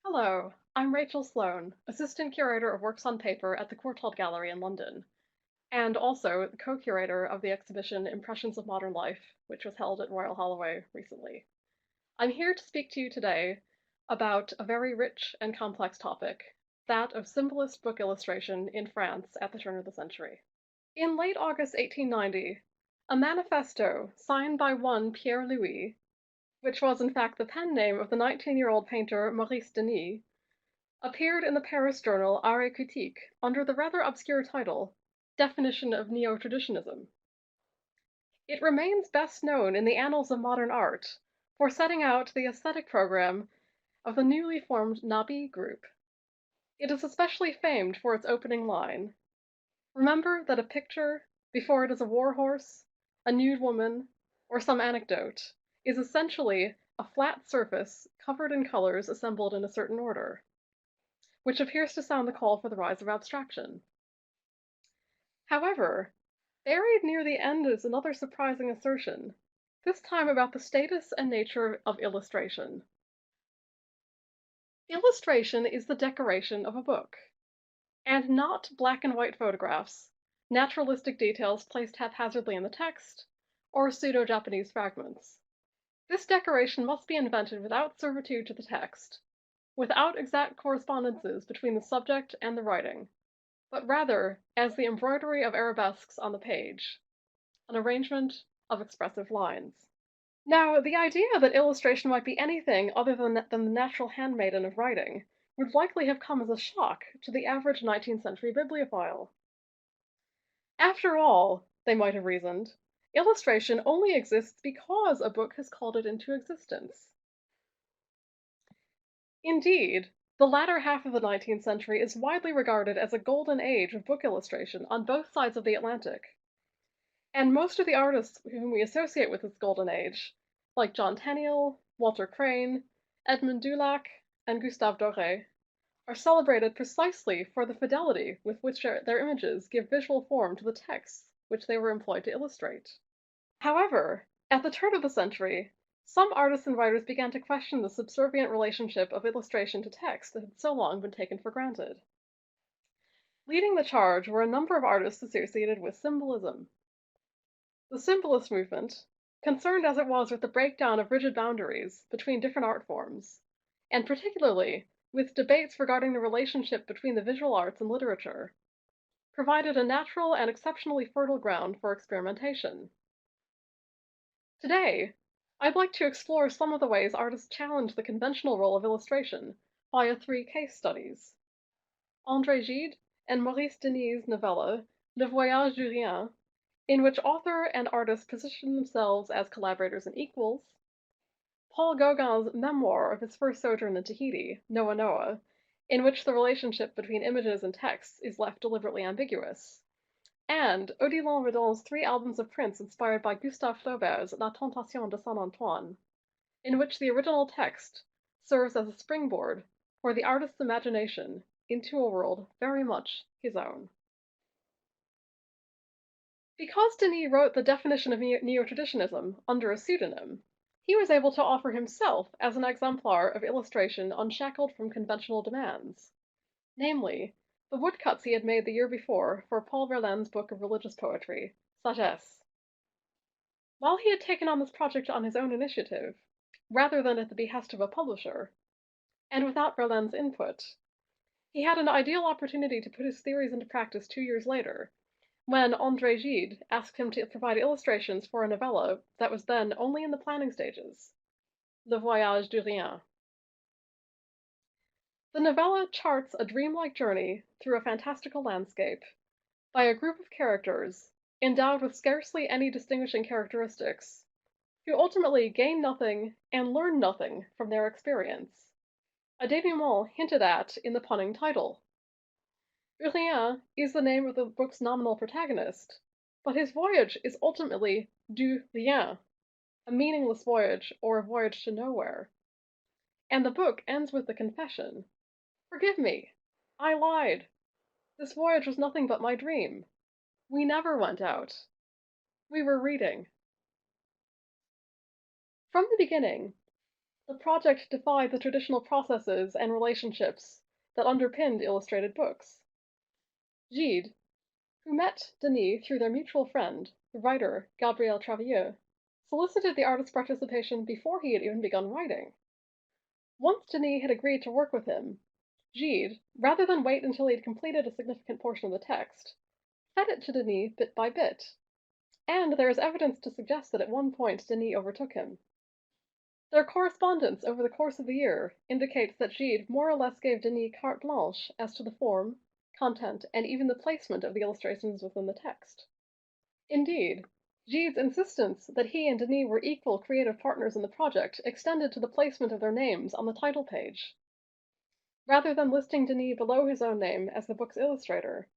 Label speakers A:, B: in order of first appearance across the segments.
A: Hello, I'm Rachel Sloan, Assistant Curator of Works on Paper at the Courtauld Gallery in London, and also the co-curator of the exhibition Impressions of Modern Life, which was held at Royal Holloway recently. I'm here to speak to you today about a very rich and complex topic, that of symbolist book illustration in France at the turn of the century. In late August 1890, a manifesto signed by one Pierre Louis, which was in fact the pen name of the 19-year-old painter Maurice Denis, appeared in the Paris journal Art et Critique under the rather obscure title Definition of Neo-Traditionalism. It remains best known in the annals of modern art for setting out the aesthetic program of the newly formed Nabi group. It is especially famed for its opening line: "Remember that a picture, before it is a war horse, a nude woman, or some anecdote, is essentially a flat surface covered in colors assembled in a certain order," which appears to sound the call for the rise of abstraction. However, buried near the end is another surprising assertion, this time about the status and nature of illustration. Illustration is the decoration of a book, and not black and white photographs, naturalistic details placed haphazardly in the text, or pseudo-Japanese fragments. This decoration must be invented without servitude to the text, without exact correspondences between the subject and the writing, but rather as the embroidery of arabesques on the page, an arrangement of expressive lines. Now, the idea that illustration might be anything other than the natural handmaiden of writing would likely have come as a shock to the average 19th century bibliophile. After all, they might have reasoned, illustration only exists because a book has called it into existence. Indeed, the latter half of the 19th century is widely regarded as a golden age of book illustration on both sides of the Atlantic. And most of the artists whom we associate with this golden age, like John Tenniel, Walter Crane, Edmond Dulac, and Gustave Doré, are celebrated precisely for the fidelity with which their images give visual form to the texts which they were employed to illustrate. However, at the turn of the century, some artists and writers began to question the subservient relationship of illustration to text that had so long been taken for granted. Leading the charge were a number of artists associated with symbolism. The symbolist movement, concerned as it was with the breakdown of rigid boundaries between different art forms, and particularly with debates regarding the relationship between the visual arts and literature, provided a natural and exceptionally fertile ground for experimentation. Today, I'd like to explore some of the ways artists challenge the conventional role of illustration via three case studies: André Gide and Maurice Denis' novella Le Voyage du Rien, in which author and artist position themselves as collaborators and equals; Paul Gauguin's memoir of his first sojourn in Tahiti, Noa Noa, in which the relationship between images and texts is left deliberately ambiguous; and Odilon Redon's three albums of prints inspired by Gustave Flaubert's La Tentation de Saint Antoine, in which the original text serves as a springboard for the artist's imagination into a world very much his own. Because Denis wrote the definition of neo-traditionalism under a pseudonym, he was able to offer himself as an exemplar of illustration unshackled from conventional demands, namely, the woodcuts he had made the year before for Paul Verlaine's book of religious poetry, Sagesse. While he had taken on this project on his own initiative, rather than at the behest of a publisher, and without Verlaine's input, he had an ideal opportunity to put his theories into practice 2 years later, when André Gide asked him to provide illustrations for a novella that was then only in the planning stages, Le Voyage du Rien. The novella charts a dreamlike journey through a fantastical landscape by a group of characters endowed with scarcely any distinguishing characteristics, who ultimately gain nothing and learn nothing from their experience, a denouement hinted at in the punning title. Rien is the name of the book's nominal protagonist, but his voyage is ultimately du rien, a meaningless voyage or a voyage to nowhere. And the book ends with the confession: "Forgive me, I lied. This voyage was nothing but my dream. We never went out. We were reading." From the beginning, The project defied the traditional processes and relationships that underpinned illustrated books. Gide, who met Denis through their mutual friend, the writer Gabriel Travailleux, solicited the artist's participation before he had even begun writing. Once Denis had agreed to work with him, Gide, rather than wait until he had completed a significant portion of the text, fed it to Denis bit by bit, and there is evidence to suggest that at one point Denis overtook him. Their correspondence over the course of the year indicates that Gide more or less gave Denis carte blanche as to the form, content, and even the placement of the illustrations within the text. Indeed, Gide's insistence that he and Denis were equal creative partners in the project extended to the placement of their names on the title page. Rather than listing Denis below his own name as the book's illustrator,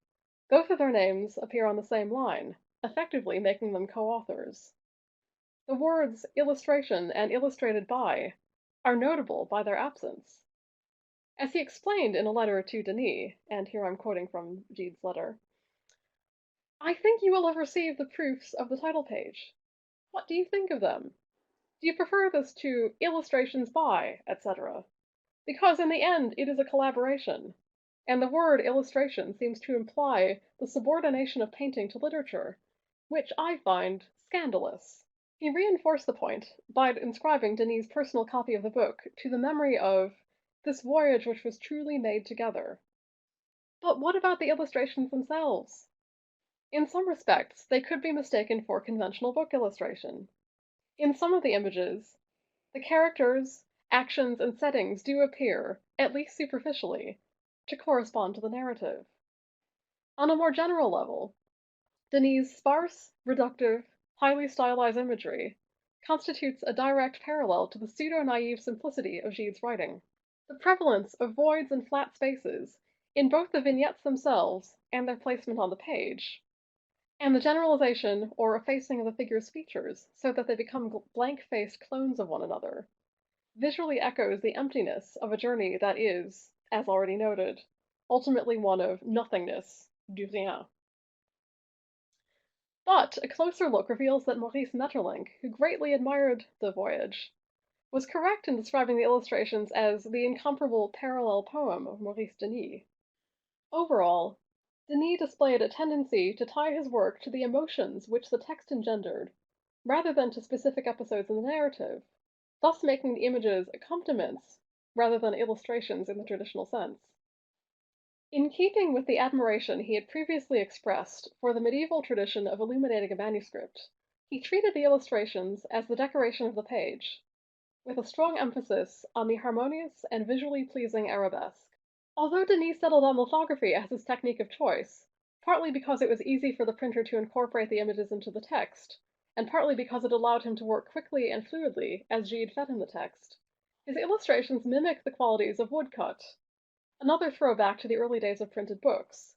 A: both of their names appear on the same line, effectively making them co-authors. The words illustration and illustrated by are notable by their absence. As he explained in a letter to Denis, and here I'm quoting from Gide's letter, "I think you will have received the proofs of the title page. What do you think of them? Do you prefer this to illustrations by, etc.? Because in the end it is a collaboration, and the word illustration seems to imply the subordination of painting to literature, which I find scandalous." He reinforced the point by inscribing Denis' personal copy of the book to the memory of "this voyage which was truly made together." But what about the illustrations themselves? In some respects, they could be mistaken for conventional book illustration. In some of the images, the characters, actions, and settings do appear, at least superficially, to correspond to the narrative. On a more general level, Denis' sparse, reductive, highly stylized imagery constitutes a direct parallel to the pseudo-naive simplicity of Gide's writing. The prevalence of voids and flat spaces in both the vignettes themselves and their placement on the page, and the generalization or effacing of the figure's features so that they become blank-faced clones of one another, visually echoes the emptiness of a journey that is, as already noted, ultimately one of nothingness, du rien. But a closer look reveals that Maurice Maeterlinck, who greatly admired the voyage, was correct in describing the illustrations as the incomparable parallel poem of Maurice Denis. Overall, Denis displayed a tendency to tie his work to the emotions which the text engendered, rather than to specific episodes in the narrative, thus making the images accompaniments rather than illustrations in the traditional sense. In keeping with the admiration he had previously expressed for the medieval tradition of illuminating a manuscript, he treated the illustrations as the decoration of the page, with a strong emphasis on the harmonious and visually pleasing arabesque. Although Denis settled on lithography as his technique of choice, partly because it was easy for the printer to incorporate the images into the text, and partly because it allowed him to work quickly and fluidly as Gide fed him the text, his illustrations mimic the qualities of woodcut, another throwback to the early days of printed books,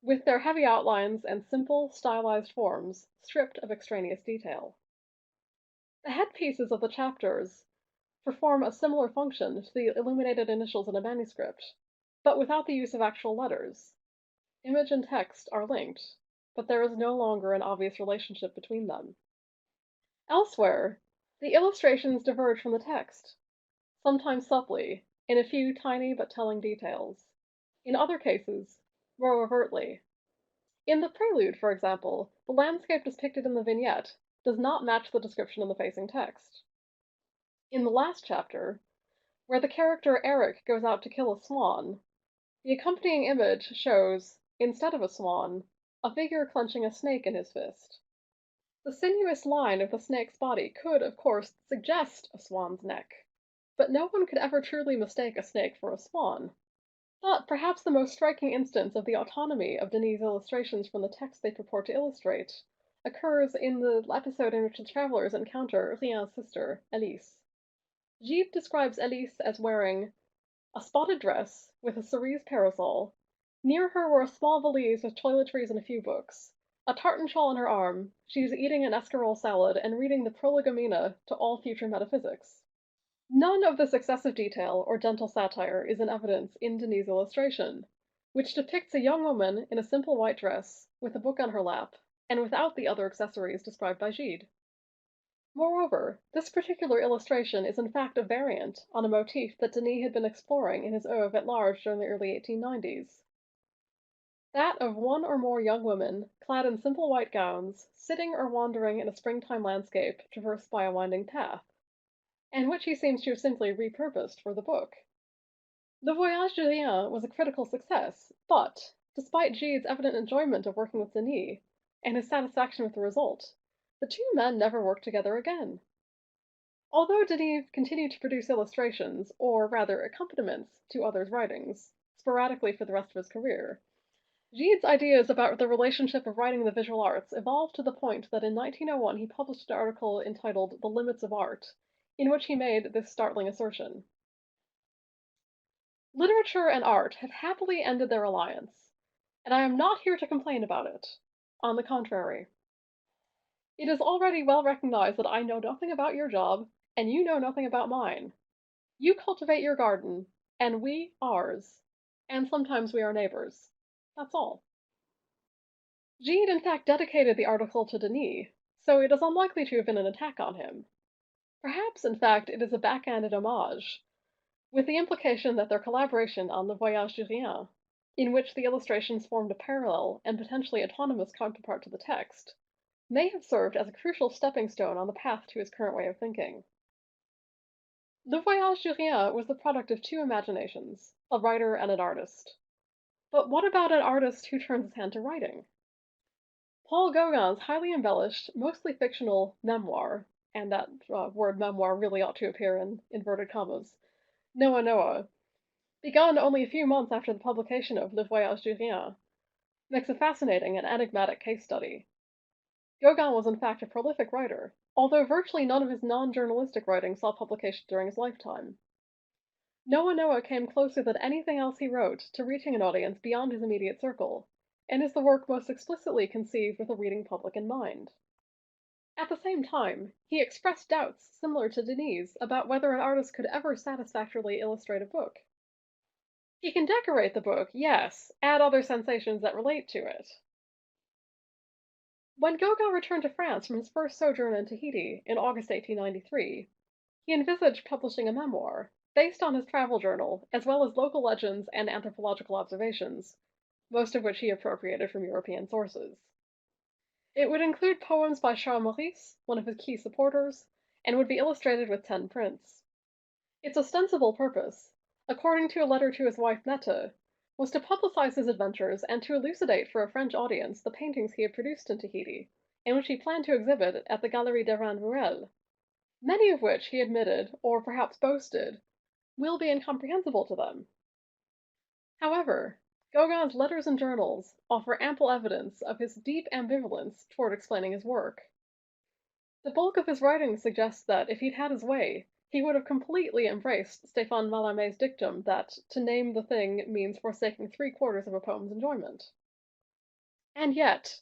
A: with their heavy outlines and simple, stylized forms stripped of extraneous detail. The headpieces of the chapters perform a similar function to the illuminated initials in a manuscript, but without the use of actual letters. Image and text are linked, but there is no longer an obvious relationship between them. Elsewhere, the illustrations diverge from the text, sometimes subtly, in a few tiny but telling details. In other cases, more overtly. In the prelude, for example, the landscape depicted in the vignette does not match the description in the facing text. In the last chapter, where the character Eric goes out to kill a swan, the accompanying image shows, instead of a swan, a figure clenching a snake in his fist. The sinuous line of the snake's body could, of course, suggest a swan's neck, but no one could ever truly mistake a snake for a swan. But perhaps the most striking instance of the autonomy of Denis' illustrations from the text they purport to illustrate occurs in the episode in which the travelers encounter Rien's sister, Elise. Gide describes Elise as wearing a spotted dress with a cerise parasol. Near her were a small valise with toiletries and a few books. A tartan shawl on her arm, she is eating an escarole salad and reading the Prolegomena to all future metaphysics. None of this excessive detail or gentle satire is in evidence in Denis' illustration, which depicts a young woman in a simple white dress, with a book on her lap, and without the other accessories described by Gide. Moreover, this particular illustration is in fact a variant on a motif that Denis had been exploring in his oeuvre at large during the early 1890s. That of one or more young women, clad in simple white gowns, sitting or wandering in a springtime landscape traversed by a winding path, and which he seems to have simply repurposed for the book. Le Voyage de Rien was a critical success, but, despite Gide's evident enjoyment of working with Denis, and his satisfaction with the result, the two men never worked together again. Although Denis continued to produce illustrations, or rather accompaniments, to others' writings, sporadically for the rest of his career, Gide's ideas about the relationship of writing and the visual arts evolved to the point that in 1901 he published an article entitled The Limits of Art, in which he made this startling assertion. Literature and art have happily ended their alliance, and I am not here to complain about it. On the contrary, it is already well recognized that I know nothing about your job, and you know nothing about mine. You cultivate your garden, and we ours, and sometimes we are neighbors. That's all. Gide in fact dedicated the article to Denis, so it is unlikely to have been an attack on him. Perhaps, in fact, it is a backhanded homage, with the implication that their collaboration on Le Voyage de Rien, in which the illustrations formed a parallel and potentially autonomous counterpart to the text, may have served as a crucial stepping stone on the path to his current way of thinking. Le Voyage de Rien was the product of two imaginations, a writer and an artist. But what about an artist who turns his hand to writing? Paul Gauguin's highly embellished, mostly fictional memoir, and that word memoir really ought to appear in inverted commas, Noa Noa, begun only a few months after the publication of Le Voyage de Rien, makes a fascinating and enigmatic case study. Gauguin was in fact a prolific writer, although virtually none of his non-journalistic writing saw publication during his lifetime. Noa Noa came closer than anything else he wrote to reaching an audience beyond his immediate circle, and is the work most explicitly conceived with a reading public in mind. At the same time, he expressed doubts similar to Denis about whether an artist could ever satisfactorily illustrate a book. He can decorate the book, yes, add other sensations that relate to it. When Gauguin returned to France from his first sojourn in Tahiti in August 1893, he envisaged publishing a memoir, based on his travel journal, as well as local legends and anthropological observations, most of which he appropriated from European sources. It would include poems by Charles Maurice, one of his key supporters, and would be illustrated with 10 prints. Its ostensible purpose, according to a letter to his wife Netta, was to publicize his adventures and to elucidate for a French audience the paintings he had produced in Tahiti, and which he planned to exhibit at the Galerie des Rangs Ruelles, many of which he admitted, or perhaps boasted, will be incomprehensible to them. However, Gauguin's letters and journals offer ample evidence of his deep ambivalence toward explaining his work. The bulk of his writing suggests that, if he'd had his way, he would have completely embraced Stéphane Mallarmé's dictum that to name the thing means forsaking 3/4 of a poem's enjoyment. And yet,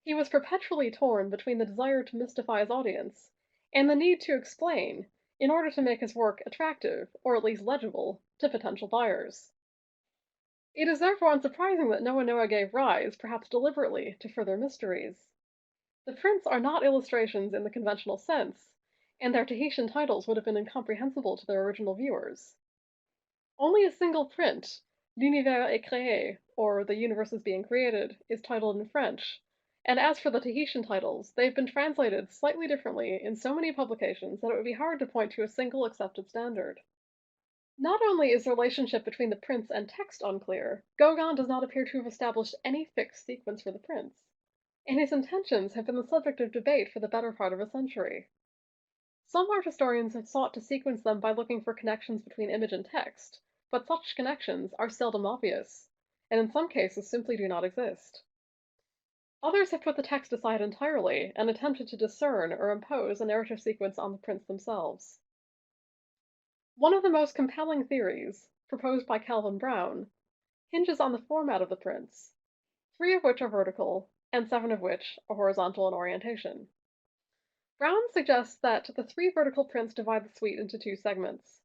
A: he was perpetually torn between the desire to mystify his audience and the need to explain in order to make his work attractive, or at least legible, to potential buyers. It is therefore unsurprising that Noa Noa gave rise, perhaps deliberately, to further mysteries. The prints are not illustrations in the conventional sense, and their Tahitian titles would have been incomprehensible to their original viewers. Only a single print, L'univers est créé, or The Universe is Being Created, is titled in French, and as for the Tahitian titles, they've been translated slightly differently in so many publications that it would be hard to point to a single accepted standard. Not only is the relationship between the prints and text unclear, Gauguin does not appear to have established any fixed sequence for the prints, and his intentions have been the subject of debate for the better part of a century. Some art historians have sought to sequence them by looking for connections between image and text, but such connections are seldom obvious, and in some cases simply do not exist. Others have put the text aside entirely and attempted to discern or impose a narrative sequence on the prints themselves. One of the most compelling theories, proposed by Calvin Brown, hinges on the format of the prints, 3 of which are vertical, and 7 of which are horizontal in orientation. Brown suggests that the 3 vertical prints divide the suite into 2 segments.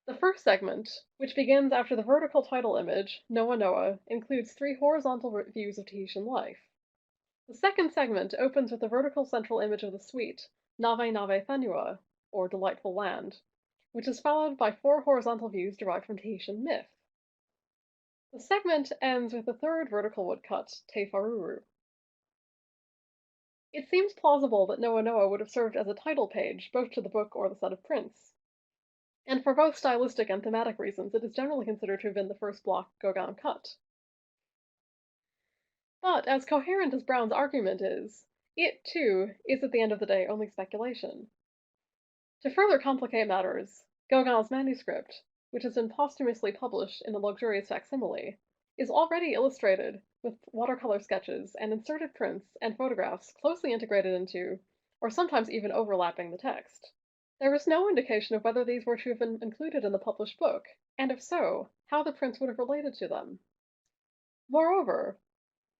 A: The first segment, which begins after the vertical title image, Noa Noa, includes 3 horizontal views of Tahitian life. The second segment opens with the vertical central image of the suite, Nave Nave Thenua, or Delightful Land, which is followed by 4 horizontal views derived from Tahitian myth. The segment ends with a third vertical woodcut, Te Wharuru. It seems plausible that Noa Noa would have served as a title page both to the book or the set of prints. And for both stylistic and thematic reasons, it is generally considered to have been the first block Gauguin cut. But as coherent as Brown's argument is, it, too, is at the end of the day only speculation. To further complicate matters, Gauguin's manuscript, which has been posthumously published in a luxurious facsimile, is already illustrated with watercolor sketches and inserted prints and photographs closely integrated into, or sometimes even overlapping, the text. There is no indication of whether these were to have been included in the published book, and if so, how the prints would have related to them. Moreover,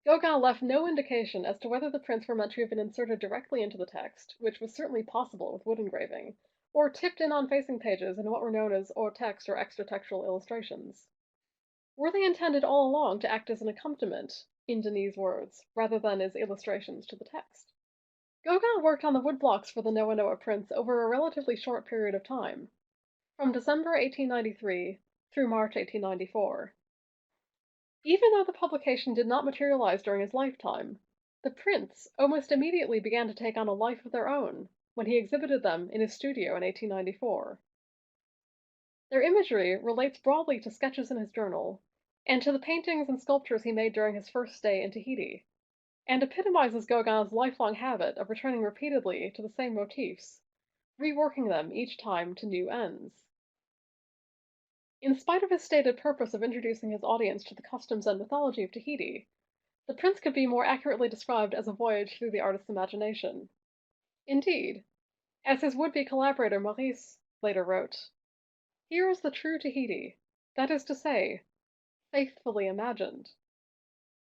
A: Gauguin left no indication as to whether the prints were meant to have been inserted directly into the text, which was certainly possible with wood engraving, or tipped in on facing pages in what were known as hors text or extra-textual illustrations. Were they intended all along to act as an accompaniment, in Denis' words, rather than as illustrations to the text? Gauguin worked on the woodblocks for the Noa Noa prints over a relatively short period of time, from December 1893 through March 1894. Even though the publication did not materialize during his lifetime, the prints almost immediately began to take on a life of their own when he exhibited them in his studio in 1894. Their imagery relates broadly to sketches in his journal and to the paintings and sculptures he made during his first stay in Tahiti, and epitomizes Gauguin's lifelong habit of returning repeatedly to the same motifs, reworking them each time to new ends. In spite of his stated purpose of introducing his audience to the customs and mythology of Tahiti, the prints could be more accurately described as a voyage through the artist's imagination. Indeed, as his would-be collaborator Maurice later wrote, "Here is the true Tahiti, that is to say, faithfully imagined."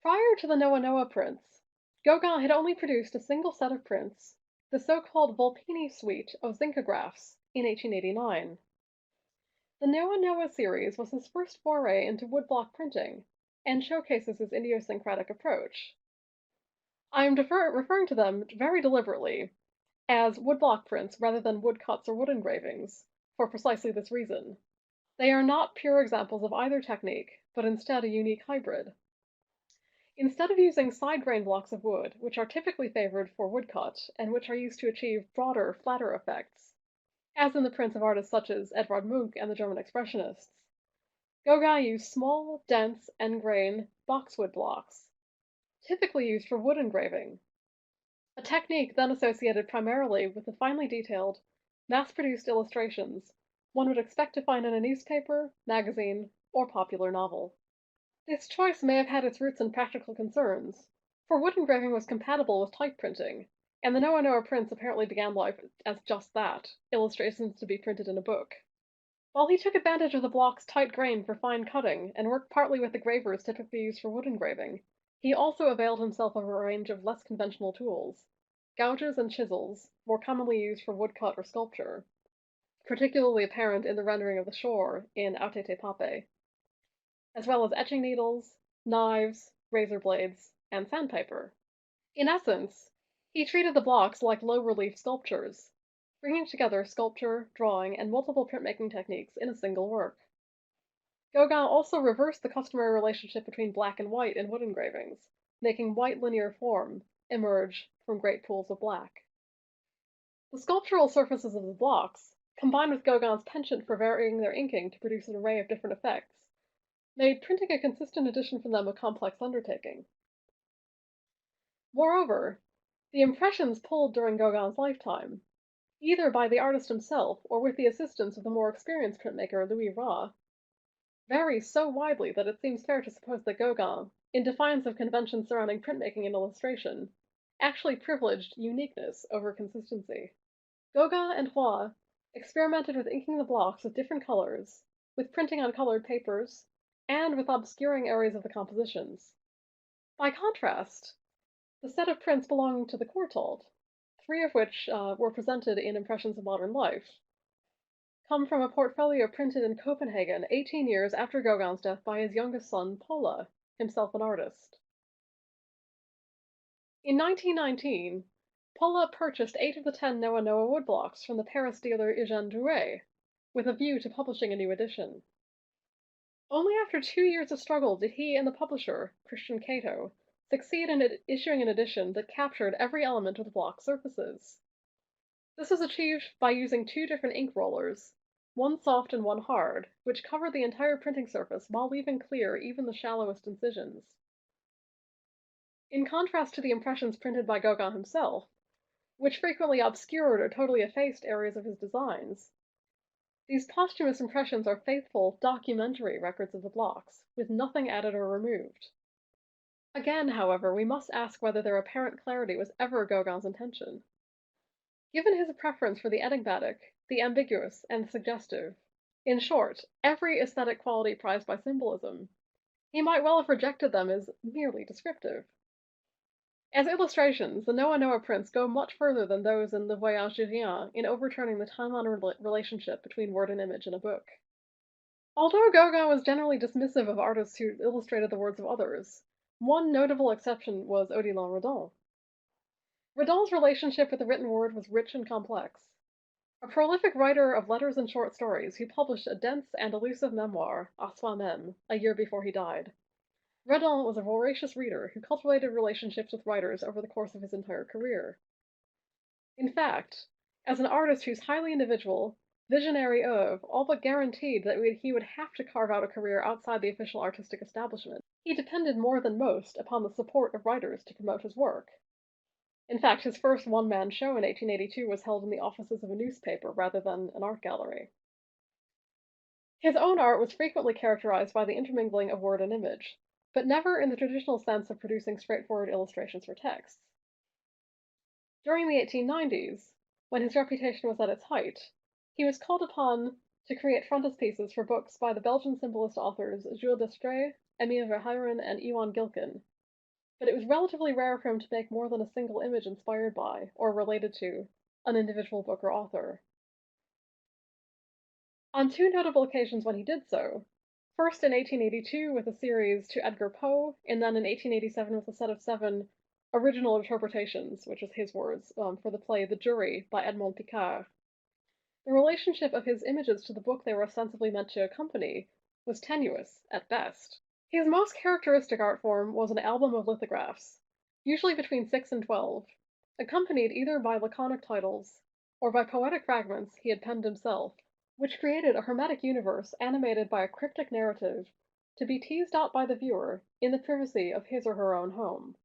A: Prior to the Noa Noa prints, Gauguin had only produced a single set of prints, the so-called Volpini suite of zincographs, in 1889. The Noa Noa series was his first foray into woodblock printing, and showcases his idiosyncratic approach. I am referring to them very deliberately as woodblock prints rather than woodcuts or wood engravings, for precisely this reason. They are not pure examples of either technique, but instead a unique hybrid. Instead of using side-grain blocks of wood, which are typically favored for woodcut and which are used to achieve broader, flatter effects, as in the prints of artists such as Edvard Munch and the German Expressionists, Gauguin used small, dense, end-grain boxwood blocks, typically used for wood engraving, a technique then associated primarily with the finely detailed, mass-produced illustrations one would expect to find in a newspaper, magazine, or popular novel. This choice may have had its roots in practical concerns, for wood engraving was compatible with type printing, and the Noa Noa prints apparently began life as just that, illustrations to be printed in a book. While he took advantage of the block's tight grain for fine cutting and worked partly with the gravers typically used for wood engraving, he also availed himself of a range of less conventional tools, gouges and chisels, more commonly used for woodcut or sculpture, particularly apparent in the rendering of the shore in Aute Te Pape, as well as etching needles, knives, razor blades, and sandpaper. In essence, he treated the blocks like low-relief sculptures, bringing together sculpture, drawing, and multiple printmaking techniques in a single work. Gauguin also reversed the customary relationship between black and white in wood engravings, making white linear form emerge from great pools of black. The sculptural surfaces of the blocks, combined with Gauguin's penchant for varying their inking to produce an array of different effects, made printing a consistent edition from them a complex undertaking. Moreover, the impressions pulled during Gauguin's lifetime, either by the artist himself or with the assistance of the more experienced printmaker Louis Ras, vary so widely that it seems fair to suppose that Gauguin, in defiance of conventions surrounding printmaking and illustration, actually privileged uniqueness over consistency. Gauguin and Ras experimented with inking the blocks with different colors, with printing on colored papers, and with obscuring areas of the compositions. By contrast, the set of prints belonging to the Courtauld, 3 of which were presented in Impressions of Modern Life, come from a portfolio printed in Copenhagen 18 years after Gauguin's death by his youngest son, Paula, himself an artist. In 1919, Paula purchased 8 of the 10 Noa Noa woodblocks from the Paris dealer Eugène Drouet, with a view to publishing a new edition. Only after 2 years of struggle did he and the publisher, Christian Cato, succeed in issuing an edition that captured every element of the block surfaces. This was achieved by using 2 different ink rollers, one soft and one hard, which covered the entire printing surface while leaving clear even the shallowest incisions. In contrast to the impressions printed by Gauguin himself, which frequently obscured or totally effaced areas of his designs, these posthumous impressions are faithful, documentary records of the blocks, with nothing added or removed. Again, however, we must ask whether their apparent clarity was ever Gauguin's intention. Given his preference for the enigmatic, the ambiguous, and the suggestive, in short, every aesthetic quality prized by symbolism, he might well have rejected them as merely descriptive. As illustrations, the Noa Noa prints go much further than those in Le Voyage de Rien in overturning the time-honored relationship between word and image in a book. Although Gauguin was generally dismissive of artists who illustrated the words of others, one notable exception was Odilon Redon. Redon's relationship with the written word was rich and complex. A prolific writer of letters and short stories who published a dense and elusive memoir, À Soi-même, a year before he died, Redon was a voracious reader who cultivated relationships with writers over the course of his entire career. In fact, as an artist whose highly individual, visionary oeuvre all but guaranteed that he would have to carve out a career outside the official artistic establishment, he depended more than most upon the support of writers to promote his work. In fact, his first one-man show in 1882 was held in the offices of a newspaper rather than an art gallery. His own art was frequently characterized by the intermingling of word and image, but never in the traditional sense of producing straightforward illustrations for texts. During the 1890s, when his reputation was at its height, he was called upon to create frontispieces for books by the Belgian symbolist authors Jules Destrée, Emile Verheiren, and Iwan Gilkin, but it was relatively rare for him to make more than a single image inspired by, or related to, an individual book or author. On 2 notable occasions when he did so, first in 1882 with a series to Edgar Poe, and then in 1887 with a set of 7 original interpretations, which was his words, for the play The Jury by Edmond Picard. The relationship of his images to the book they were ostensibly meant to accompany was tenuous, at best. His most characteristic art form was an album of lithographs, usually between 6 and 12, accompanied either by laconic titles or by poetic fragments he had penned himself, which created a hermetic universe animated by a cryptic narrative to be teased out by the viewer in the privacy of his or her own home.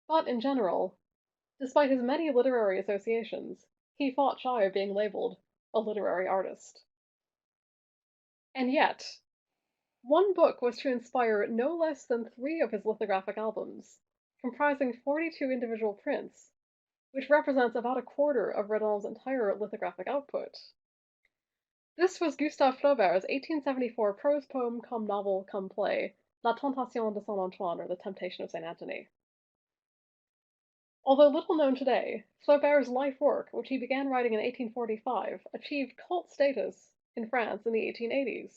A: But in general, despite his many literary associations, he fought shy of being labeled a literary artist. And yet, one book was to inspire no less than 3 of his lithographic albums, comprising 42 individual prints, which represents about a quarter of Redon's entire lithographic output. This was Gustave Flaubert's 1874 prose poem cum novel cum play, La Tentation de Saint Antoine, or The Temptation of St. Anthony. Although little known today, Flaubert's life work, which he began writing in 1845, achieved cult status in France in the 1880s,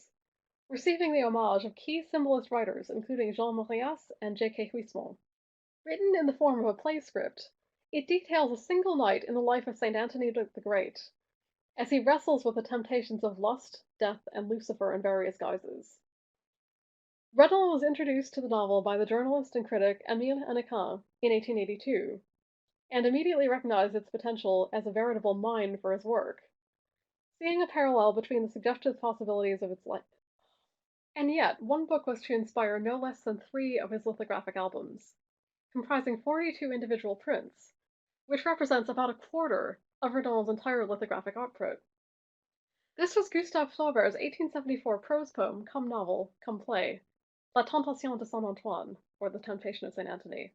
A: receiving the homage of key symbolist writers including Jean Maurice and J.K. Huysmans. Written in the form of a play script, it details a single night in the life of St. Anthony the Great, as he wrestles with the temptations of lust, death, and Lucifer in various guises. Redon was introduced to the novel by the journalist and critic Émile Hennequin in 1882, and immediately recognized its potential as a veritable mine for his work, seeing a parallel between the suggestive possibilities of its life. And yet, one book was to inspire no less than 3 of his lithographic albums, comprising 42 individual prints, which represents about a quarter of Redon's entire lithographic output. This was Gustave Flaubert's 1874 prose poem cum novel cum play, La Tentation de Saint Antoine, or The Temptation of St. Anthony.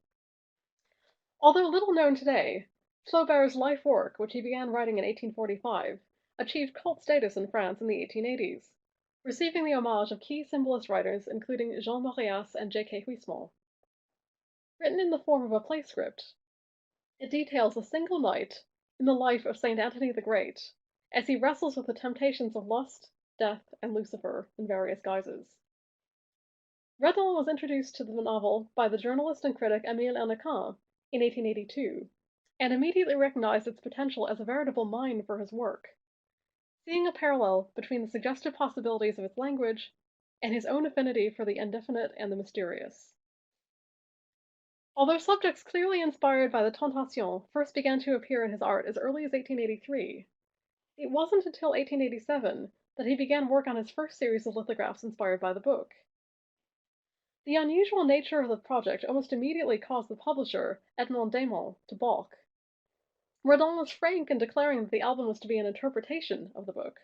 A: Although little known today, Flaubert's life work, which he began writing in 1845, achieved cult status in France in the 1880s, receiving the homage of key symbolist writers including Jean Maurice and J.K. Huysmans. Written in the form of a play script, it details a single night in the life of St. Anthony the Great, as he wrestles with the temptations of lust, death, and Lucifer in various guises. Redon was introduced to the novel by the journalist and critic Émile Hennequin in 1882, and immediately recognized its potential as a veritable mine for his work, seeing a parallel between the suggestive possibilities of its language and his own affinity for the indefinite and the mysterious. Although subjects clearly inspired by the Tentation first began to appear in his art as early as 1883, it wasn't until 1887 that he began work on his first series of lithographs inspired by the book. The unusual nature of the project almost immediately caused the publisher, Edmond Desmond, to balk. Redon was frank in declaring that the album was to be an interpretation of the book,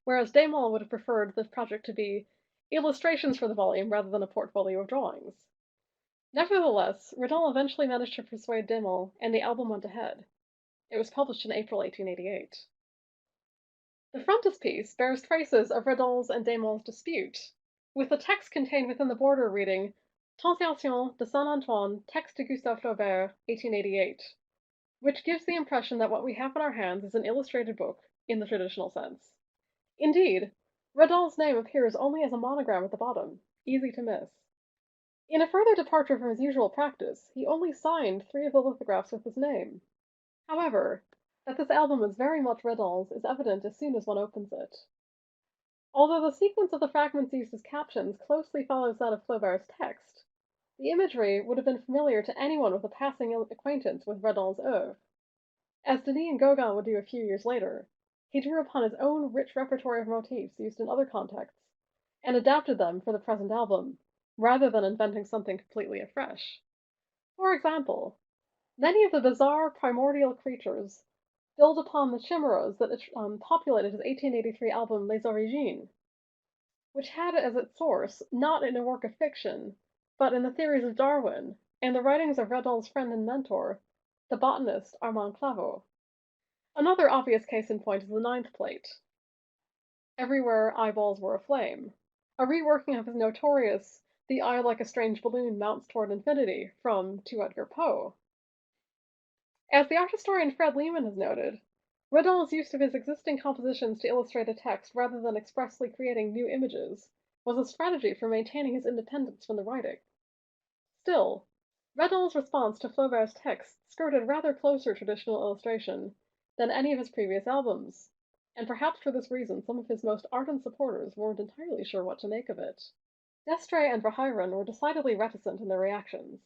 A: whereas Desmond would have preferred the project to be illustrations for the volume rather than a portfolio of drawings. Nevertheless, Redon eventually managed to persuade Desmond, and the album went ahead. It was published in April 1888. The frontispiece bears traces of Redon's and Desmond's dispute, with the text contained within the border reading Tentation de Saint-Antoine, texte de Gustave Flaubert, 1888, which gives the impression that what we have in our hands is an illustrated book in the traditional sense. Indeed, Redon's name appears only as a monogram at the bottom, easy to miss. In a further departure from his usual practice, he only signed 3 of the lithographs with his name. However, that this album is very much Redon's is evident as soon as one opens it. Although the sequence of the fragments used as captions closely follows that of Flaubert's text, the imagery would have been familiar to anyone with a passing acquaintance with Redon's œuvre. As Denis and Gauguin would do a few years later, he drew upon his own rich repertoire of motifs used in other contexts, and adapted them for the present album, rather than inventing something completely afresh. For example, many of the bizarre primordial creatures build upon the chimeras that populated his 1883 album Les Origines, which had as its source not in a work of fiction, but in the theories of Darwin and the writings of Redon's friend and mentor, the botanist Armand Claveau. Another obvious case in point is the 9th plate. Everywhere eyeballs were aflame, a reworking of his notorious "The eye like a strange balloon mounts toward infinity" from To Edgar Poe. As the art historian Fred Lehman has noted, Redon's use of his existing compositions to illustrate a text rather than expressly creating new images was a strategy for maintaining his independence from the writing. Still, Redon's response to Flaubert's text skirted rather closer traditional illustration than any of his previous albums, and perhaps for this reason some of his most ardent supporters weren't entirely sure what to make of it. D'Estrées and Verheiren were decidedly reticent in their reactions,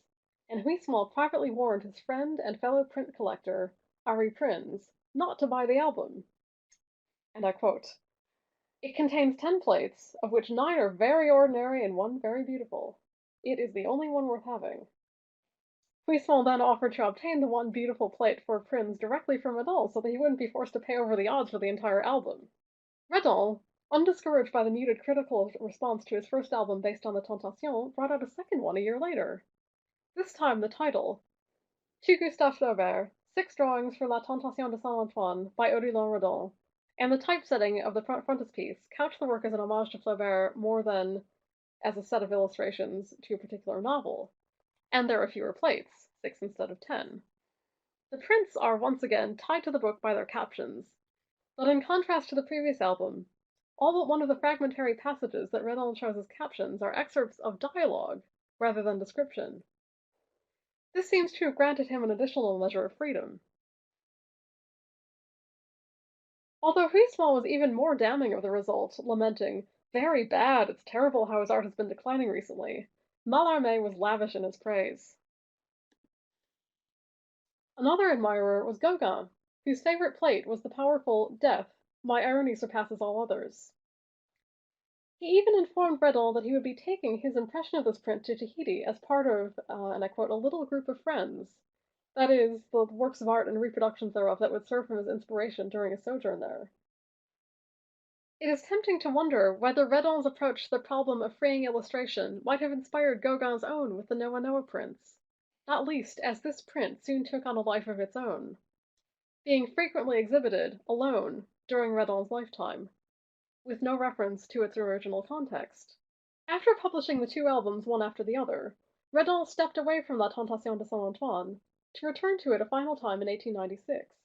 A: and Huysmans privately warned his friend and fellow print collector, Henri Prins, not to buy the album. And I quote, "It contains 10 plates, of which 9 are very ordinary and 1 very beautiful. It is the only one worth having." Huysmans then offered to obtain the 1 beautiful plate for Prins directly from Redon so that he wouldn't be forced to pay over the odds for the entire album. Redon, undiscouraged by the muted critical response to his first album based on the Tentation, brought out a second one a year later. This time the title, To Gustave Flaubert, 6 drawings for La Tentation de Saint-Antoine by Odilon Redon, and the typesetting of the frontispiece couch the work as an homage to Flaubert more than as a set of illustrations to a particular novel. And there are fewer plates, 6 instead of 10. The prints are once again tied to the book by their captions, but in contrast to the previous album, all but one of the fragmentary passages that Redon chose as captions are excerpts of dialogue rather than description. This seems to have granted him an additional measure of freedom. Although Huysmans was even more damning of the result, lamenting, "Very bad, it's terrible how his art has been declining recently," Mallarmé was lavish in his praise. Another admirer was Gauguin, whose favorite plate was the powerful "Death, my irony surpasses all others." He even informed Redon that he would be taking his impression of this print to Tahiti as part of, and I quote, "a little group of friends," that is, the works of art and reproductions thereof that would serve him as inspiration during his sojourn there. It is tempting to wonder whether Redon's approach to the problem of freeing illustration might have inspired Gauguin's own with the Noa Noa prints, not least as this print soon took on a life of its own, being frequently exhibited, alone, during Redon's lifetime, with no reference to its original context. After publishing the 2 albums one after the other, Redon stepped away from La Tentation de Saint-Antoine to return to it a final time in 1896.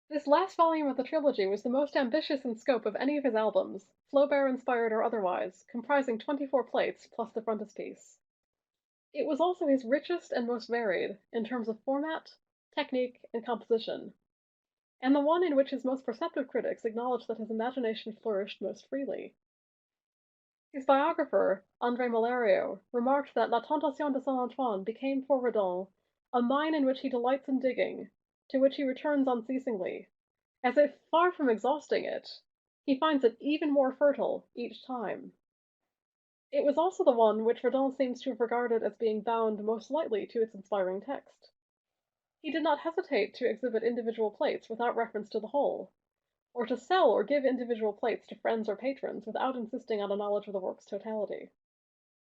A: This last volume of the trilogy was the most ambitious in scope of any of his albums, Flaubert-inspired or otherwise, comprising 24 plates plus the frontispiece. It was also his richest and most varied, in terms of format, technique, and composition, and the one in which his most perceptive critics acknowledge that his imagination flourished most freely. His biographer, André Mallerio, remarked that La Tentation de Saint-Antoine became for Redon a mine in which he delights in digging, to which he returns unceasingly, as if, far from exhausting it, he finds it even more fertile each time. It was also the one which Redon seems to have regarded as being bound most lightly to its inspiring text. He did not hesitate to exhibit individual plates without reference to the whole, or to sell or give individual plates to friends or patrons without insisting on a knowledge of the work's totality.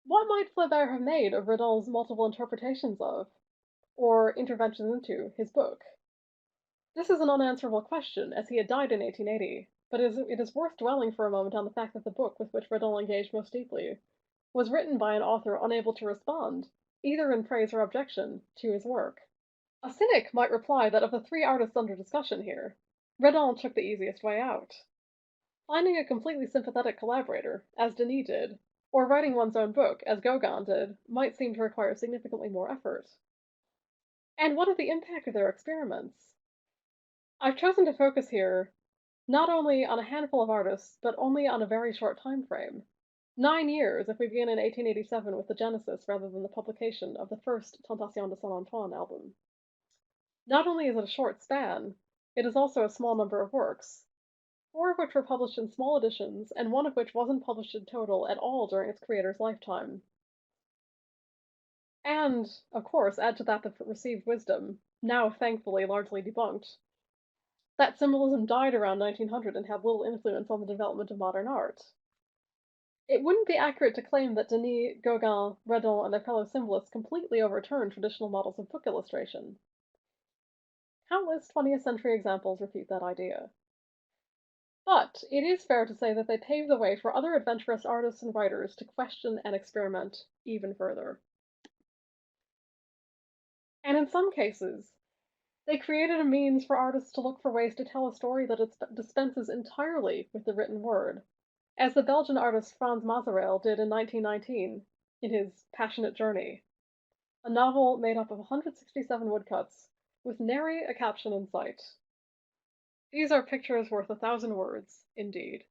A: What might Flaubert have made of Redon's multiple interpretations of, or interventions into, his book? This is an unanswerable question, as he had died in 1880, but it is worth dwelling for a moment on the fact that the book with which Redon engaged most deeply was written by an author unable to respond, either in praise or objection, to his work. A cynic might reply that of the three artists under discussion here, Redon took the easiest way out. Finding a completely sympathetic collaborator, as Denis did, or writing one's own book, as Gauguin did, might seem to require significantly more effort. And what of the impact of their experiments? I've chosen to focus here not only on a handful of artists, but only on a very short time frame. 9 years if we begin in 1887 with the genesis rather than the publication of the first Tentation de Saint-Antoine album. Not only is it a short span, it is also a small number of works, 4 of which were published in small editions, and 1 of which wasn't published in total at all during its creator's lifetime. And, of course, add to that the received wisdom, now thankfully largely debunked, that symbolism died around 1900 and had little influence on the development of modern art. It wouldn't be accurate to claim that Denis, Gauguin, Redon, and their fellow symbolists completely overturned traditional models of book illustration. Countless 20th century examples refute that idea. But it is fair to say that they paved the way for other adventurous artists and writers to question and experiment even further. And in some cases, they created a means for artists to look for ways to tell a story that dispenses entirely with the written word, as the Belgian artist Frans Mazerel did in 1919 in his Passionate Journey, a novel made up of 167 woodcuts, with nary a caption in sight. These are pictures worth 1,000 words, indeed.